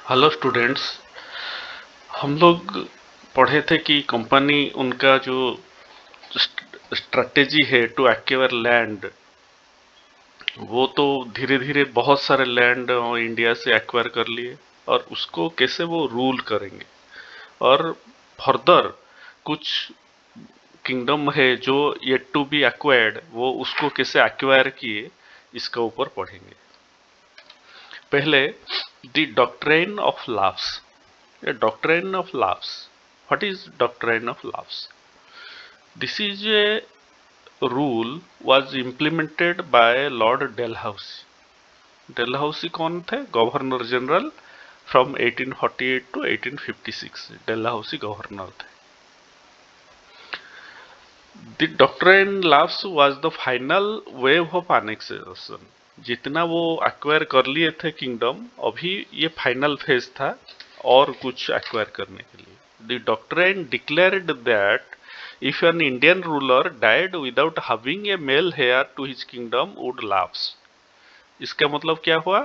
Hello students. हम लोग पढ़े थे कि कंपनी उनका जो स्ट्रेटेजी है टू एक्वायर लैंड, वो तो धीरे धीरे बहुत सारे लैंड इंडिया से एक्वायर कर लिए और उसको कैसे वो रूल करेंगे, और फर्दर कुछ किंगडम है जो येट टू बी एक्वायर्ड, वो उसको कैसे एक्वायर किए, इसका ऊपर पढ़ेंगे। पहले the doctrine of loss. A doctrine of laws. What is doctrine of laws? This is a rule was implemented by Lord Dalhousie. Dalhousie कौन थे? Governor general from 1848 to 1856. Dalhousie governor थे। The doctrine laws was the final wave of annexation. जितना वो acquire कर लिए थे kingdom, अभी ये फाइनल फेज था और कुछ एक्वायर करने के लिए। The doctrine declared that if an Indian ruler died without having a male heir to his kingdom would lapse. इसका मतलब क्या हुआ?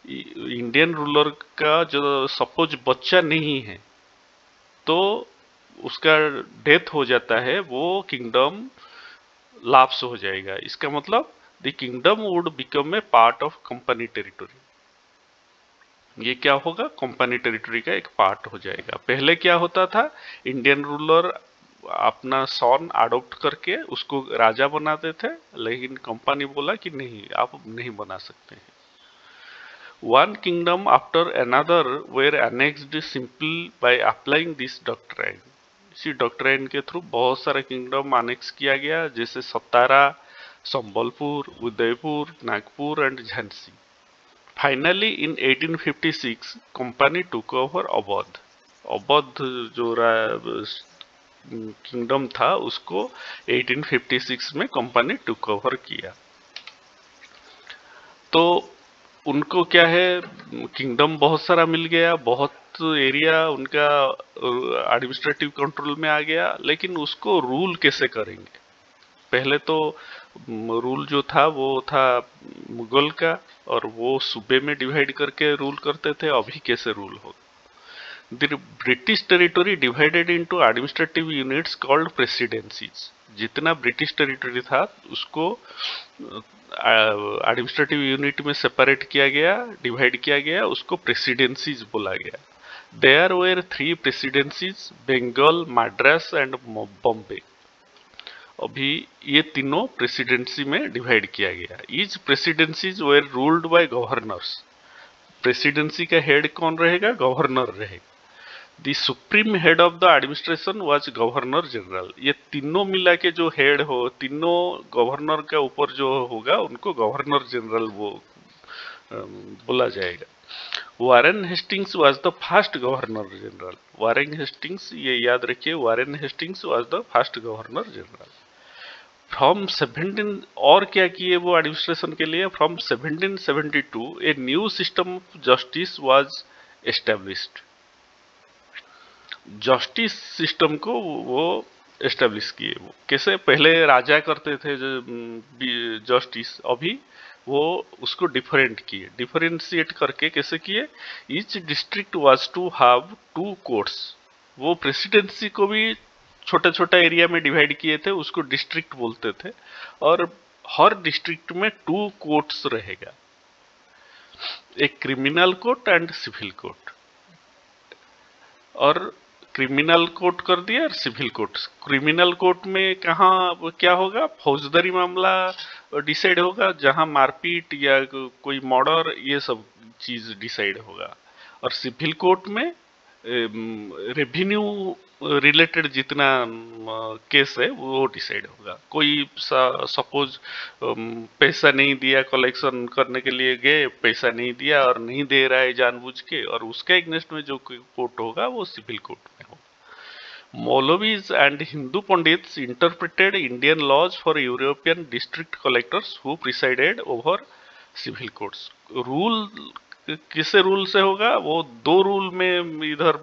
इंडियन रूलर का जो सपोज बच्चा नहीं है तो उसका डेथ हो जाता है, वो किंगडम लाप्स हो जाएगा। इसका मतलब the kingdom would become a part of company territory. ये क्या होगा? कंपनी टेरिटरी का एक पार्ट हो जाएगा। पहले क्या होता था? इंडियन रूलर अपना सॉन अडॉप्ट करके उसको राजा बनाते थे, लेकिन कंपनी बोला कि नहीं, आप नहीं बना सकते हैं। One kingdom after another were annexed simple by applying this doctrine. इसी डॉक्ट्राइन के थ्रू बहुत सारे किंगडम अनेक्स किया गया, जैसे Satara, Sambalpur, Udaipur, Nagpur and Jhansi. Finally, in 1856, company took over Awadh. Awadh जो किंगडम था उसको 1856 में कंपनी टुक ओवर किया। तो उनको क्या है, किंगडम बहुत सारा मिल गया, बहुत एरिया उनका एडमिनिस्ट्रेटिव कंट्रोल में आ गया, लेकिन उसको रूल कैसे करेंगे? पहले तो रूल जो था वो था मुगल का, और वो सूबे में डिवाइड करके रूल करते थे। अभी कैसे रूल हो? The British territory divided into administrative units called presidencies. जितना ब्रिटिश टेरिटरी था उसको एडमिनिस्ट्रेटिव यूनिट में सेपरेट किया गया, डिवाइड किया गया, उसको प्रेसिडेंसीज बोला गया। There were 3 presidencies, Bengal, Madras and Bombay. अभी ये तीनों प्रेसिडेंसी में डिवाइड किया गया। Each presidencies were ruled by governors. Presidency का हेड कौन रहेगा? गवर्नर रहेगा। The supreme head of the administration was governor general. ये तीनों मिला के जो हेड हो, तीनों गवर्नर के ऊपर जो होगा उनको गवर्नर जनरल वो बोला जाएगा। Warren Hastings was the first governor general. Warren Hastings, ये याद रखिए, Warren Hastings was the first governor general. From 17 और क्या किए वो एडमिनिस्ट्रेशन के लिए? From 1772 a new system of justice was established. Justice system को वो एस्टेब्लिश किए। वो कैसे? पहले राजा करते थे जस्टिस, अभी वो उसको डिफरेंट किए, डिफरेंशिएट करके कैसे किए? Each district was to have 2 courts. वो प्रेसिडेंसी को भी छोटा छोटा एरिया में डिवाइड किए थे, उसको डिस्ट्रिक्ट बोलते थे, और हर डिस्ट्रिक्ट में 2 कोर्ट्स रहेगा, एक criminal court and civil court. और क्रिमिनल कोर्ट कर दिया और सिविल कोर्ट। क्रिमिनल कोर्ट में कहाँ क्या होगा? फौजदारी मामला डिसाइड होगा, जहां मारपीट या कोई मर्डर, ये सब चीज डिसाइड होगा। और सिविल कोर्ट में रेवेन्यू रिलेटेड जितना केस है वो डिसाइड होगा। कोई सपोज पैसा नहीं दिया, कलेक्शन करने के लिए गए, पैसा नहीं दिया और नहीं दे रहा है जानबूझ के, और उसके अगेंस्ट में जो कोर्ट होगा वो सिविल कोर्ट में होगा। Maulvis and Hindu pandits interpreted Indian laws for European district collectors who presided over civil courts. Rule किससे रूल से होगा? वो 2 रूल में इधर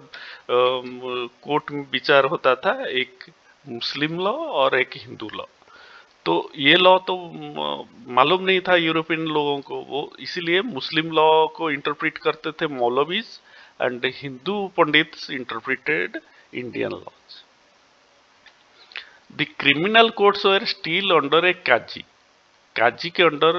कोर्ट में विचार होता था, एक मुस्लिम लॉ और एक हिंदू लॉ। तो ये लॉ तो मालूम नहीं था यूरोपियन लोगों को, वो इसीलिए मुस्लिम लॉ को इंटरप्रेट करते थे maulvis, and Hindu pandits interpreted Indian laws. The criminal courts were still under a qazi, qazi के अंडर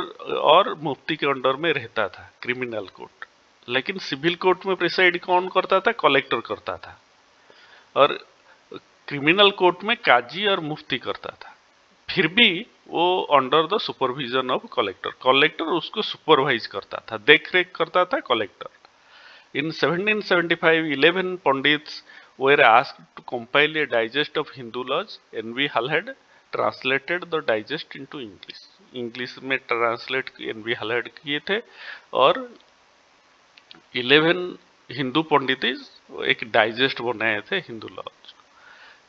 और मुफ्ती के अंडर में रहता था क्रिमिनल कोर्ट, लेकिन सिविल कोर्ट में प्रिसाइड कौन करता था? कलेक्टर करता था, और क्रिमिनल कोर्ट में काजी और मुफ्ती करता था। फिर भी वो under the supervision of collector, collector उसको सुपरवाइज करता था, देख रेख करता था collector. In 1775, 11 Pandits were asked to compile a digest of Hindu laws. N.V. Hull had translated the digest into English. English में ट्रांसलेट N.V. Hull had किए थे, और 11 हिंदू पंडित एक डाइजेस्ट बनाए थे Hindu laws.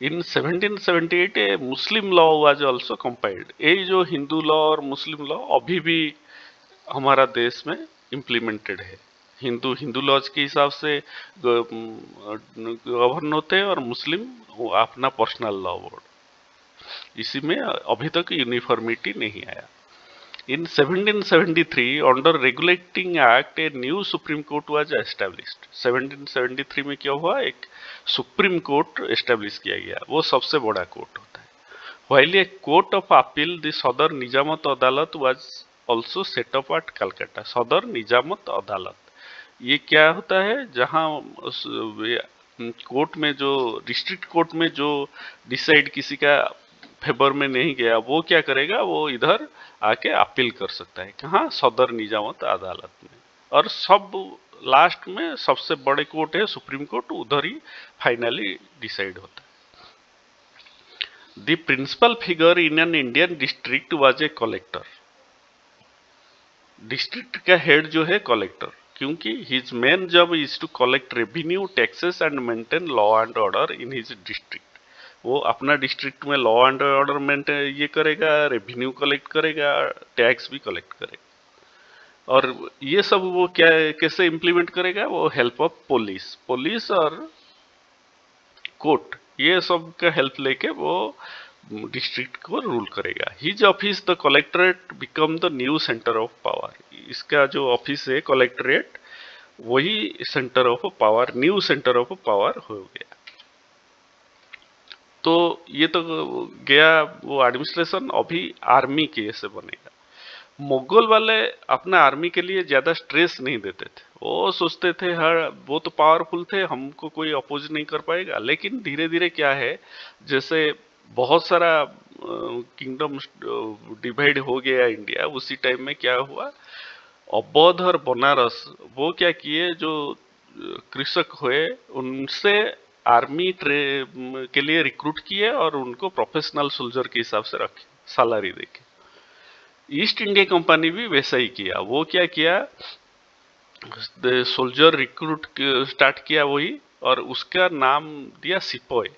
In 1778 a Muslim law was also compiled. ये जो Hindu law और मुस्लिम लॉ अभी भी हमारा देश में इम्प्लीमेंटेड है। हिंदू लॉज के हिसाब से गवर्न होते हैं, और मुस्लिम अपना पर्सनल लॉ बोर्ड, इसी में अभी तक यूनिफॉर्मिटी नहीं आया। इन 1773 under regulating act a new supreme court was established. 1773 में क्या हुआ? एक सुप्रीम कोर्ट एस्टैब्लिश किया गया, वो सबसे बड़ा कोर्ट होता है। While a court of appeal the सदर निजामत अदालत was also set up at Calcutta. सदर निजामत अदालत ये क्या होता है? जहां कोर्ट में जो डिस्ट्रिक्ट कोर्ट में जो डिसाइड किसी का फेवर में नहीं गया, वो क्या करेगा? वो इधर आके अपील कर सकता है। कहाँ? सदर निजामत अदालत में। और सब लास्ट में सबसे बड़े कोर्ट है सुप्रीम कोर्ट, उधर ही फाइनली डिसाइड होता है। The principal figure in an Indian district was a collector. District का हेड जो है कलेक्टर, क्योंकि his main job is to collect revenue, taxes and maintain law and order in his district. वो अपना district में law and order maintain ये करेगा, revenue collect करेगा, टैक्स भी कलेक्ट करेगा। और ये सब वो क्या कैसे इम्प्लीमेंट करेगा? वो हेल्प ऑफ पुलिस और कोर्ट, ये सब का हेल्प लेके वो डिस्ट्रिक्ट को रूल करेगा। His office the collectorate become the new centre of power. इसका जो ऑफिस है कलेक्टरेट, वही centre of power, new centre of power हो गया। तो ये तो गया वो एडमिनिस्ट्रेशन। अभी आर्मी कैसे बनेगा? मुगल वाले अपना आर्मी के लिए ज्यादा स्ट्रेस नहीं देते थे, वो सोचते थे हर वो तो पावरफुल थे, हमको कोई अपोज नहीं कर पाएगा। लेकिन धीरे धीरे क्या है, जैसे बहुत सारा किंगडम डिवाइड हो गया इंडिया, उसी टाइम में क्या हुआ, अवध और बनारस वो क्या किए, जो कृषक हुए उनसे आर्मी के लिए रिक्रूट किए और उनको प्रोफेशनल सोल्जर के हिसाब से रखे, सैलरी देके। ईस्ट इंडिया कंपनी भी वैसा ही किया। वो क्या किया, सोल्जर रिक्रूट स्टार्ट किया वही, और उसका नाम दिया सिपाही,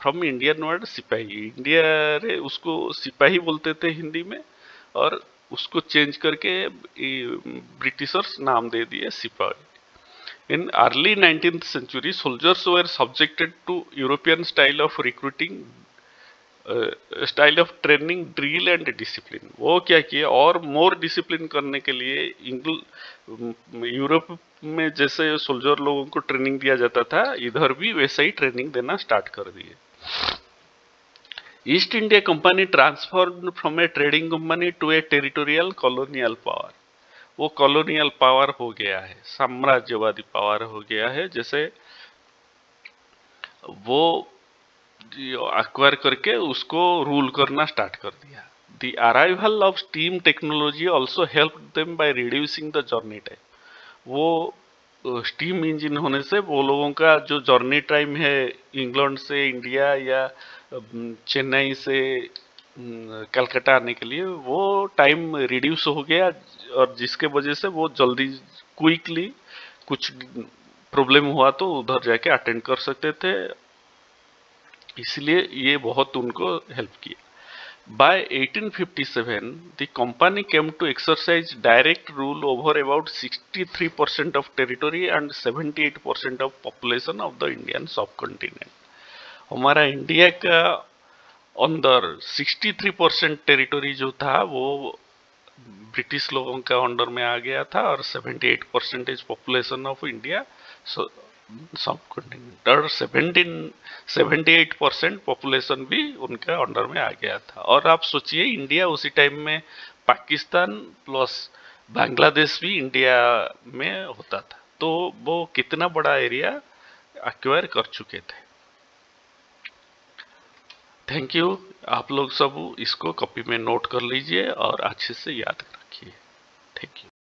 फ्रॉम इंडियन वर्ड सिपाही। इंडिया रे उसको सिपाही बोलते थे हिंदी में, और उसको चेंज करके ब्रिटिशर्स नाम दे दिए सिपाही। In early 19th century soldiers were subjected to European style of recruiting, style of training, drill and discipline. वो क्या किया, और मोर डिसिप्लिन करने के लिए यूरोप में जैसे सोल्जर लोगों को ट्रेनिंग दिया जाता था, इधर भी वैसा ही ट्रेनिंग देना स्टार्ट कर दिए। East India Company transform from a trading company to a territorial colonial power. वो कॉलोनियल पावर हो गया है, साम्राज्यवादी पावर हो गया है। जैसे वो एक्वायर करके उसको रूल करना स्टार्ट कर दिया। The arrival of steam technology also help them by reducing the journey time. वो स्टीम इंजन होने से वो लोगों का जो जर्नी टाइम है इंग्लैंड से इंडिया या चेन्नई से कलकत्ता आने के लिए, वो टाइम रिड्यूस हो गया, और जिसके वजह से वो जल्दी क्विकली कुछ प्रॉब्लम हुआ तो उधर जाके अटेंड कर सकते थे, इसलिए ये बहुत उनको हेल्प किया। By 1857 the company came to exercise direct rule over about 63% of territory and 78% of population of the Indian subcontinent. हमारा इंडिया का अंदर 63% टेरिटरी जो था वो ब्रिटिश लोगों का अंडर में आ गया था, और 78% पॉपुलेशन ऑफ इंडिया सब कॉन्टिनेंट, और 78% पॉपुलेशन भी उनका अंडर में आ गया था। और आप सोचिए, इंडिया उसी टाइम में पाकिस्तान प्लस बांग्लादेश भी इंडिया में होता था, तो वो कितना बड़ा एरिया एक्वायर कर चुके थे। Thank you. आप लोग सब इसको कॉपी में नोट कर लीजिए और अच्छे से याद रखिए। Thank you.